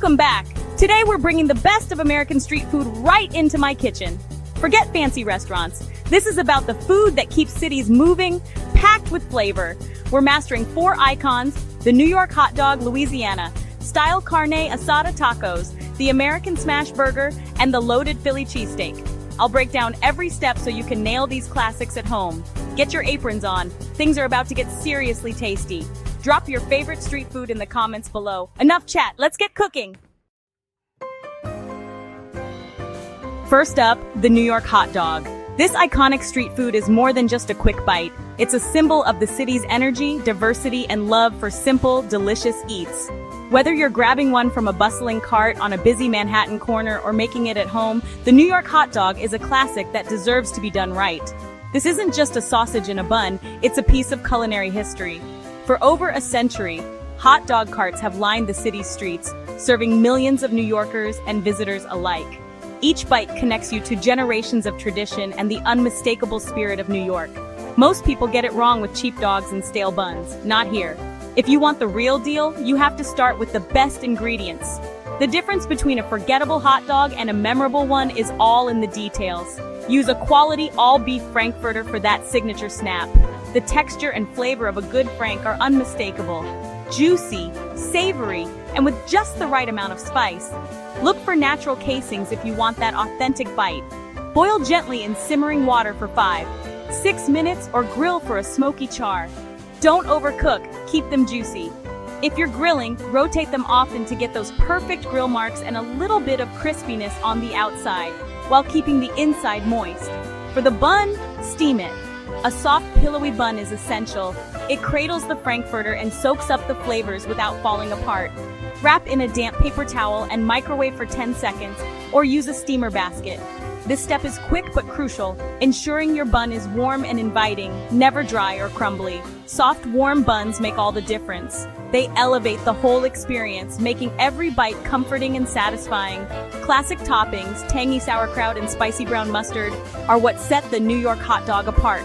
Welcome back! Today we're bringing the best of American street food right into my kitchen. Forget fancy restaurants. This is about the food that keeps cities moving, packed with flavor. We're mastering 4 icons: the New York hot dog, Louisiana-style Carne Asada Tacos, the American smash burger, and the loaded Philly cheesesteak. I'll break down every step so you can nail these classics at home. Get your aprons on. Things are about to get seriously tasty. Drop your favorite street food in the comments below. Enough chat, let's get cooking! First up, the New York hot dog. This iconic street food is more than just a quick bite. It's a symbol of the city's energy, diversity, and love for simple, delicious eats. Whether you're grabbing one from a bustling cart on a busy Manhattan corner or making it at home, the New York hot dog is a classic that deserves to be done right. This isn't just a sausage in a bun, it's a piece of culinary history. For over a century, hot dog carts have lined the city's streets, serving millions of New Yorkers and visitors alike. Each bite connects you to generations of tradition and the unmistakable spirit of New York. Most people get it wrong with cheap dogs and stale buns. Not here. If you want the real deal, you have to start with the best ingredients. The difference between a forgettable hot dog and a memorable one is all in the details. Use a quality all-beef frankfurter for that signature snap. The texture and flavor of a good frank are unmistakable. Juicy, savory, and with just the right amount of spice. Look for natural casings if you want that authentic bite. Boil gently in simmering water for 5-6 minutes or grill for a smoky char. Don't overcook, keep them juicy. If you're grilling, rotate them often to get those perfect grill marks and a little bit of crispiness on the outside, while keeping the inside moist. For the bun, steam it. A soft, pillowy bun is essential. It cradles the frankfurter and soaks up the flavors without falling apart. Wrap in a damp paper towel and microwave for 10 seconds, or use a steamer basket. This step is quick but crucial, ensuring your bun is warm and inviting, never dry or crumbly. Soft, warm buns make all the difference. They elevate the whole experience, making every bite comforting and satisfying. Classic toppings, tangy sauerkraut and spicy brown mustard, are what set the New York hot dog apart.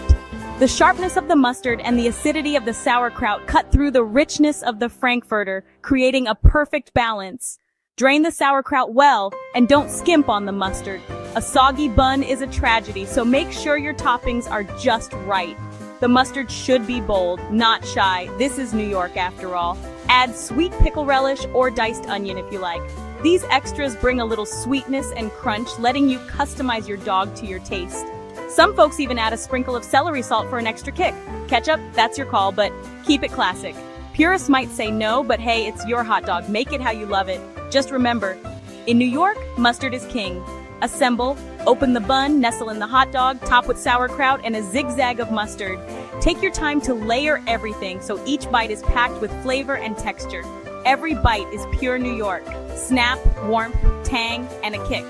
The sharpness of the mustard and the acidity of the sauerkraut cut through the richness of the frankfurter, creating a perfect balance. Drain the sauerkraut well, and don't skimp on the mustard. A soggy bun is a tragedy, so make sure your toppings are just right. The mustard should be bold, not shy. This is New York after all. Add sweet pickle relish or diced onion if you like. These extras bring a little sweetness and crunch, letting you customize your dog to your taste. Some folks even add a sprinkle of celery salt for an extra kick. Ketchup, that's your call, but keep it classic. Purists might say no, but hey, it's your hot dog. Make it how you love it. Just remember, in New York, mustard is king. Assemble, open the bun, nestle in the hot dog, top with sauerkraut and a zigzag of mustard. Take your time to layer everything so each bite is packed with flavor and texture. Every bite is pure New York. Snap, warmth, tang, and a kick.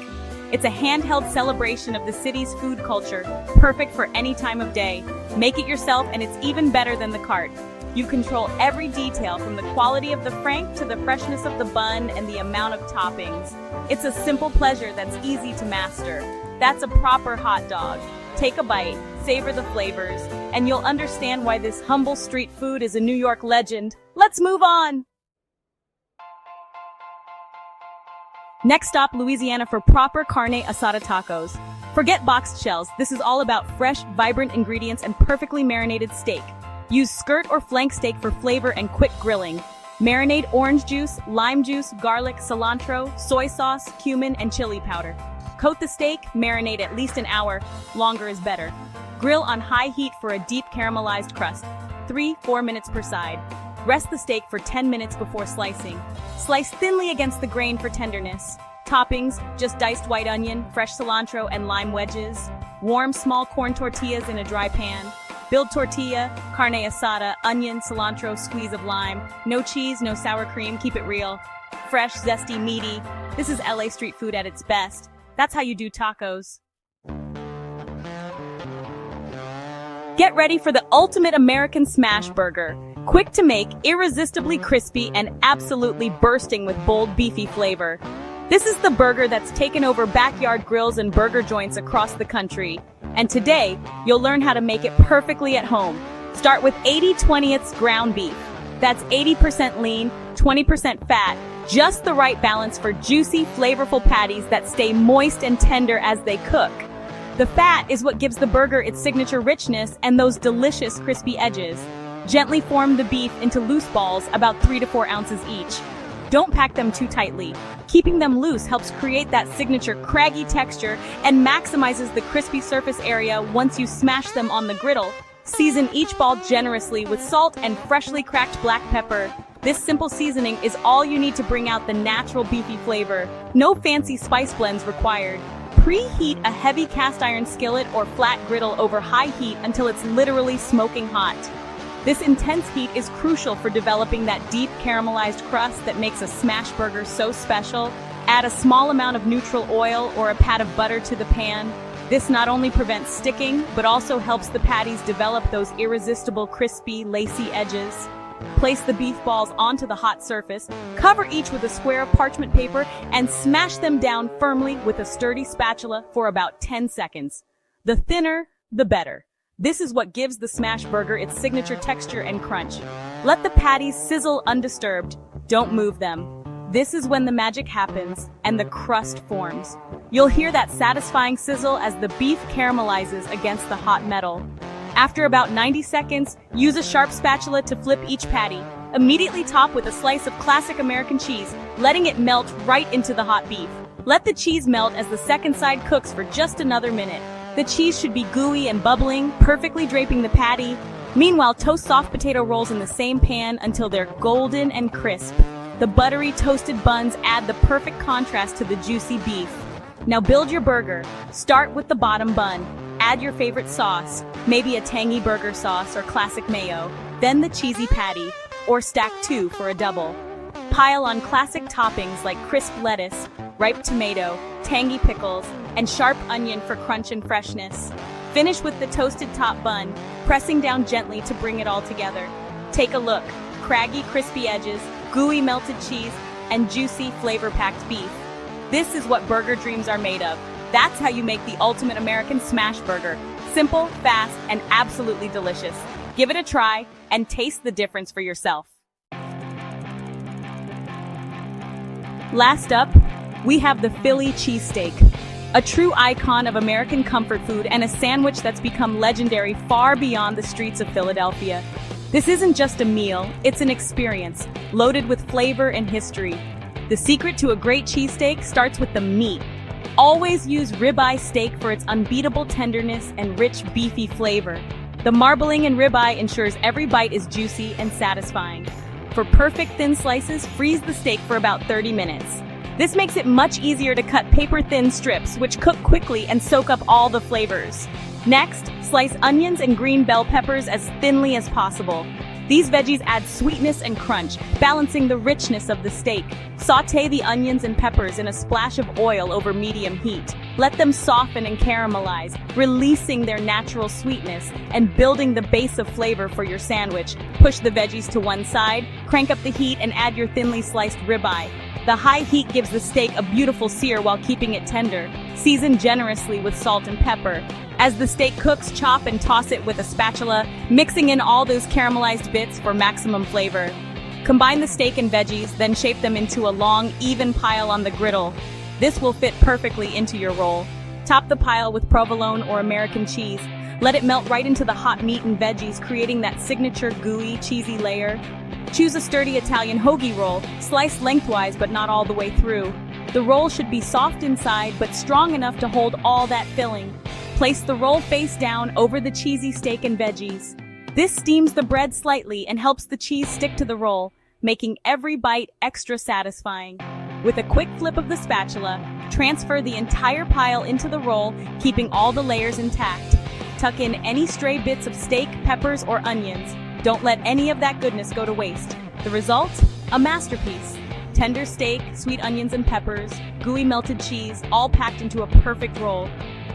It's a handheld celebration of the city's food culture, perfect for any time of day. Make it yourself and it's even better than the cart. You control every detail from the quality of the frank to the freshness of the bun and the amount of toppings. It's a simple pleasure that's easy to master. That's a proper hot dog. Take a bite, savor the flavors, and you'll understand why this humble street food is a New York legend. Let's move on! Next stop, Louisiana for proper Carne Asada Tacos. Forget boxed shells. This is all about fresh, vibrant ingredients and perfectly marinated steak. Use skirt or flank steak for flavor and quick grilling. Marinade orange juice, lime juice, garlic, cilantro, soy sauce, cumin, and chili powder. Coat the steak, marinate at least an hour. Longer is better. Grill on high heat for a deep caramelized crust. 3-4 minutes per side. Rest the steak for 10 minutes before slicing. Slice thinly against the grain for tenderness. Toppings, just diced white onion, fresh cilantro, and lime wedges. Warm small corn tortillas in a dry pan. Build tortilla, carne asada, onion, cilantro, squeeze of lime. No cheese, no sour cream, keep it real. Fresh, zesty, meaty. This is LA street food at its best. That's how you do tacos. Get ready for the ultimate American smash burger. Quick to make, irresistibly crispy, and absolutely bursting with bold, beefy flavor. This is the burger that's taken over backyard grills and burger joints across the country. And today, you'll learn how to make it perfectly at home. Start with 80/20 ground beef. That's 80% lean, 20% fat, just the right balance for juicy, flavorful patties that stay moist and tender as they cook. The fat is what gives the burger its signature richness and those delicious crispy edges. Gently form the beef into loose balls about 3 to 4 ounces each. Don't pack them too tightly. Keeping them loose helps create that signature craggy texture and maximizes the crispy surface area once you smash them on the griddle. Season each ball generously with salt and freshly cracked black pepper. This simple seasoning is all you need to bring out the natural beefy flavor. No fancy spice blends required. Preheat a heavy cast iron skillet or flat griddle over high heat until it's literally smoking hot. This intense heat is crucial for developing that deep caramelized crust that makes a smash burger so special. Add a small amount of neutral oil or a pat of butter to the pan. This not only prevents sticking, but also helps the patties develop those irresistible crispy, lacy edges. Place the beef balls onto the hot surface, cover each with a square of parchment paper, and smash them down firmly with a sturdy spatula for about 10 seconds. The thinner, the better. This is what gives the smash burger its signature texture and crunch. Let the patties sizzle undisturbed. Don't move them. This is when the magic happens and the crust forms. You'll hear that satisfying sizzle as the beef caramelizes against the hot metal. After about 90 seconds, use a sharp spatula to flip each patty. Immediately top with a slice of classic American cheese, letting it melt right into the hot beef. Let the cheese melt as the second side cooks for just another minute. The cheese should be gooey and bubbling, perfectly draping the patty. Meanwhile, toast soft potato rolls in the same pan until they're golden and crisp. The buttery toasted buns add the perfect contrast to the juicy beef. Now build your burger. Start with the bottom bun. Add your favorite sauce, maybe a tangy burger sauce or classic mayo. Then the cheesy patty, or stack 2 for a double. Pile on classic toppings like crisp lettuce, ripe tomato, tangy pickles, and sharp onion for crunch and freshness. Finish with the toasted top bun, pressing down gently to bring it all together. Take a look. Craggy, crispy edges, gooey melted cheese, and juicy, flavor-packed beef. This is what burger dreams are made of. That's how you make the ultimate American smash burger. Simple, fast, and absolutely delicious. Give it a try and taste the difference for yourself. Last up, we have the Philly cheesesteak, a true icon of American comfort food and a sandwich that's become legendary far beyond the streets of Philadelphia. This isn't just a meal, it's an experience, loaded with flavor and history. The secret to a great cheesesteak starts with the meat. Always use ribeye steak for its unbeatable tenderness and rich beefy flavor. The marbling in ribeye ensures every bite is juicy and satisfying. For perfect thin slices, freeze the steak for about 30 minutes. This makes it much easier to cut paper-thin strips, which cook quickly and soak up all the flavors. Next, slice onions and green bell peppers as thinly as possible. These veggies add sweetness and crunch, balancing the richness of the steak. Sauté the onions and peppers in a splash of oil over medium heat. Let them soften and caramelize, releasing their natural sweetness and building the base of flavor for your sandwich. Push the veggies to one side, crank up the heat, and add your thinly sliced ribeye. The high heat gives the steak a beautiful sear while keeping it tender. Season generously with salt and pepper. As the steak cooks, chop and toss it with a spatula, mixing in all those caramelized bits for maximum flavor. Combine the steak and veggies, then shape them into a long, even pile on the griddle. This will fit perfectly into your roll. Top the pile with provolone or American cheese. Let it melt right into the hot meat and veggies, creating that signature gooey, cheesy layer. Choose a sturdy Italian hoagie roll, sliced lengthwise but not all the way through. The roll should be soft inside but strong enough to hold all that filling. Place the roll face down over the cheesy steak and veggies. This steams the bread slightly and helps the cheese stick to the roll, making every bite extra satisfying. With a quick flip of the spatula, transfer the entire pile into the roll, keeping all the layers intact. Tuck in any stray bits of steak, peppers, or onions. Don't let any of that goodness go to waste. The result? A masterpiece. Tender steak, sweet onions and peppers, gooey melted cheese, all packed into a perfect roll.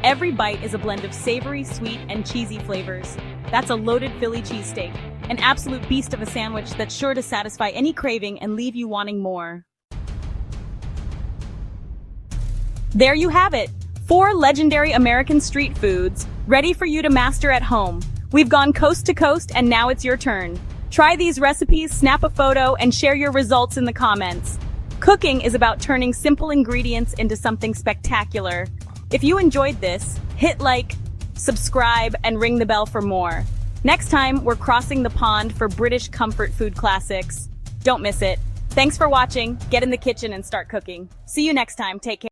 Every bite is a blend of savory, sweet, and cheesy flavors. That's a loaded Philly cheesesteak, an absolute beast of a sandwich that's sure to satisfy any craving and leave you wanting more. There you have it, 4 legendary American street foods, ready for you to master at home. We've gone coast to coast and now it's your turn. Try these recipes, snap a photo, and share your results in the comments. Cooking is about turning simple ingredients into something spectacular. If you enjoyed this, hit like, subscribe, and ring the bell for more. Next time, we're crossing the pond for British comfort food classics. Don't miss it. Thanks for watching. Get in the kitchen and start cooking. See you next time. Take care.